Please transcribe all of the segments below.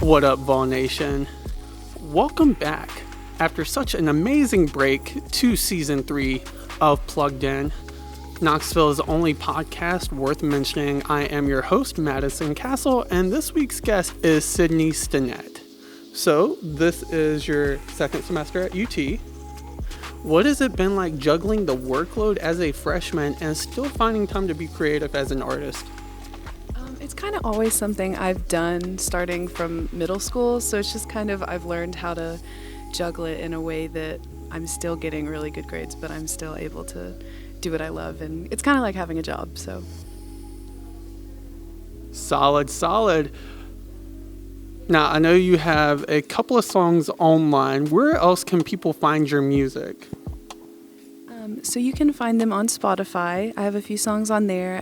What up, Vol Nation? Welcome back after such an amazing break to Season 3 of Plugged In, Knoxville's only podcast worth mentioning. I am your host, Madison Castle, and this week's guest is Sydni Stinnett. So, this is your second semester at UT. What has it been like juggling the workload as a freshman and still finding time to be creative as an artist? It's kind of always something I've done starting from middle school, so it's just kind of I've learned how to juggle it in a way that I'm still getting really good grades, but I'm still able to do what I love, and it's kind of like having a job, so. Solid. Now, I know you have a couple of songs online. Where else can people find your music? So you can find them on Spotify. I have a few songs on there.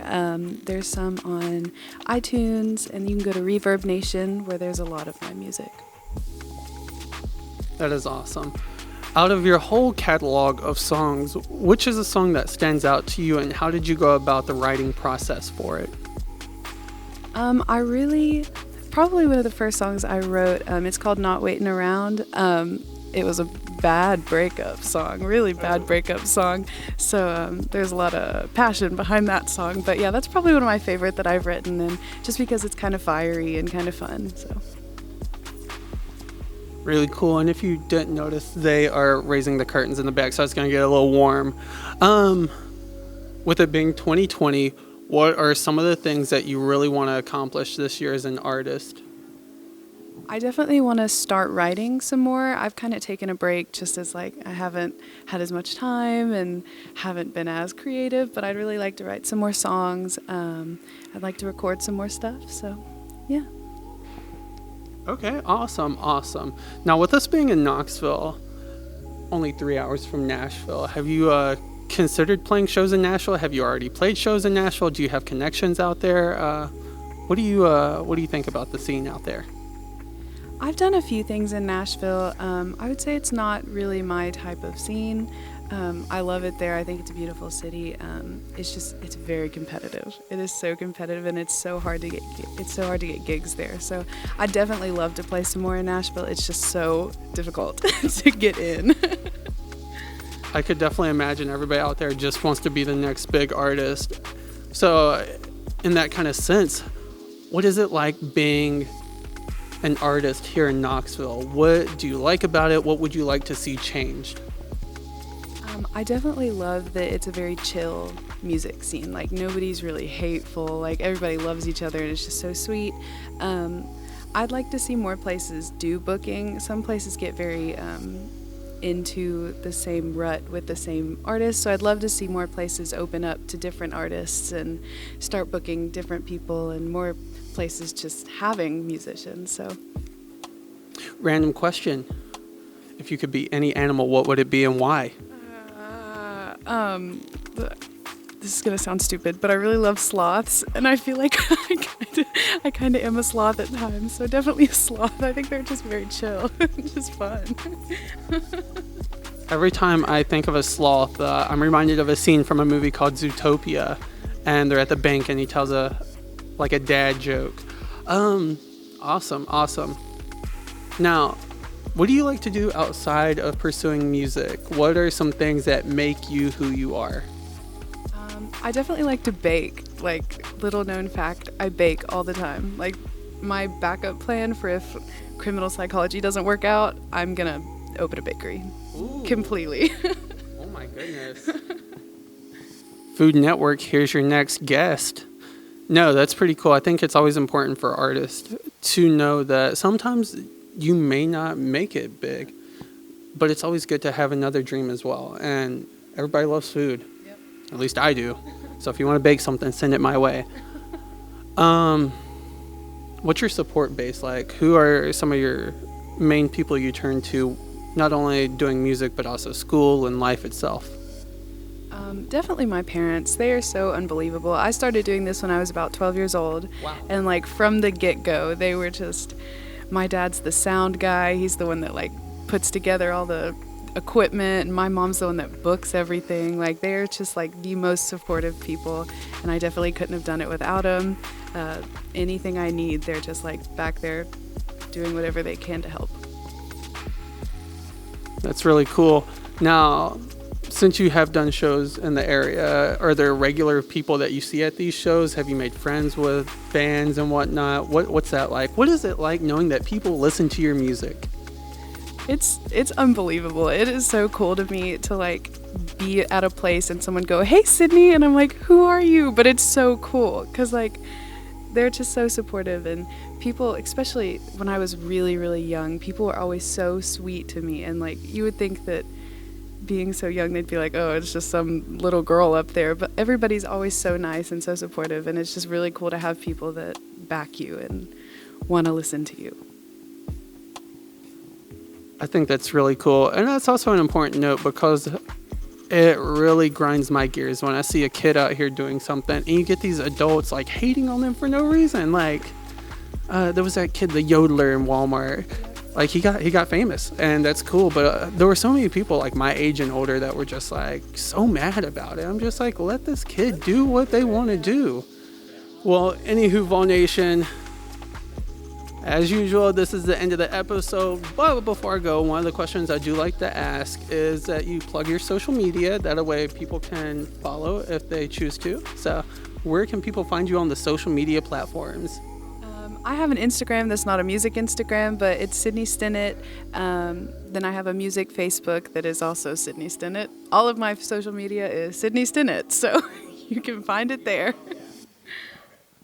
There's some on iTunes, and you can go to Reverb Nation, where there's a lot of my music. That is awesome. Out of your whole catalog of songs, which is a song that stands out to you, and how did you go about the writing process for it? Probably one of the first songs I wrote, it's called Not Waiting Around. It was a bad breakup song, really bad breakup song. So there's a lot of passion behind that song. But yeah, that's probably one of my favorite that I've written, and just because it's kind of fiery and kind of fun. So. Really cool. And if you didn't notice, they are raising the curtains in the back, so it's going to get a little warm. With it being 2020, what are some of the things that you really want to accomplish this year as an artist? I definitely want to start writing some more. I've kind of taken a break just as I haven't had as much time and haven't been as creative, but I'd really like to write some more songs. I'd like to record some more stuff, so yeah. Okay, awesome. Now, with us being in Knoxville, only 3 hours from Nashville, have you considered playing shows in Nashville? Have you already played shows in Nashville? Do you have connections out there? What do you think about the scene out there? I've done a few things in Nashville. I would say it's not really my type of scene. I love it there. I think it's a beautiful city. It's very competitive. It is so competitive, and it's so hard to get gigs there. So I'd definitely love to play some more in Nashville. It's just so difficult to get in. I could definitely imagine everybody out there just wants to be the next big artist. So in that kind of sense, what is it like being an artist here in Knoxville? What do you like about it? What would you like to see changed? I definitely love that it's a very chill music scene. Like, nobody's really hateful. Like, everybody loves each other, and it's just so sweet. I'd like to see more places do booking. Some places get very into the same rut with the same artists, so I'd love to see more places open up to different artists and start booking different people, and more places just having musicians. So, random question: if you could be any animal, what would it be and why? This is gonna sound stupid, but I really love sloths, and I feel like I kind of am a sloth at times. So definitely a sloth. I think they're just very chill, just fun. Every time I think of a sloth, I'm reminded of a scene from a movie called Zootopia, and they're at the bank, and he tells a dad joke. Awesome. Now, what do you like to do outside of pursuing music? What are some things that make you who you are? I definitely like to bake. Like, little known fact, I bake all the time. Like, my backup plan for if criminal psychology doesn't work out, I'm gonna open a bakery. Ooh. Completely. Oh my goodness. Food Network, here's your next guest. No, that's pretty cool. I think it's always important for artists to know that sometimes you may not make it big, but it's always good to have another dream as well. And everybody loves food. Yep. At least I do. So if you want to bake something, send it my way. What's your support base like? Who are some of your main people you turn to, not only doing music, but also school and life itself? Definitely my parents. They are so unbelievable. I started doing this when I was about 12 years old. Wow. And from the get-go, they were just, my dad's the sound guy. He's the one that puts together all the equipment, and my mom's the one that books everything. They're just the most supportive people, and I definitely couldn't have done it without them. Anything I need, they're just back there doing whatever they can to help. That's really cool. Now, since you have done shows in the area, are there regular people that you see at these shows? Have you made friends with bands and whatnot? What's that like? What is it like knowing that people listen to your music? It's unbelievable. It is so cool to me to like be at a place and someone go, "Hey, Sydney," and I'm like, "Who are you?" But it's so cool because like they're just so supportive, and people, especially when I was really, really young, people were always so sweet to me, and like you would think that being so young they'd be like, "Oh, it's just some little girl up there," but everybody's always so nice and so supportive, and it's just really cool to have people that back you and want to listen to you. I think that's really cool. And that's also an important note because it really grinds my gears when I see a kid out here doing something and you get these adults like hating on them for no reason. Like there was that kid, the yodeler in Walmart. Like he got famous, and that's cool. But there were so many people like my age and older that were just like so mad about it. I'm just like, let this kid do what they want to do. Well, anywho, Vol Nation, as usual, this is the end of the episode. But before I go, one of the questions I do like to ask is that you plug your social media. That way people can follow if they choose to. So where can people find you on the social media platforms? I have an Instagram that's not a music Instagram, but it's Sydni Stinnett. Then I have a music Facebook that is also Sydni Stinnett. All of my social media is Sydni Stinnett, so you can find it there.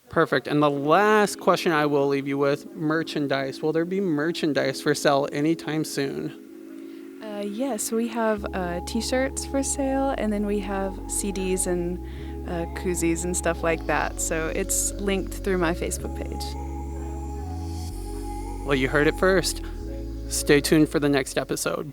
Perfect. And the last question I will leave you with, merchandise. Will there be merchandise for sale anytime soon? Yes, we have t-shirts for sale, and then we have CDs and koozies and stuff like that. So it's linked through my Facebook page. Well, you heard it first. Stay tuned for the next episode.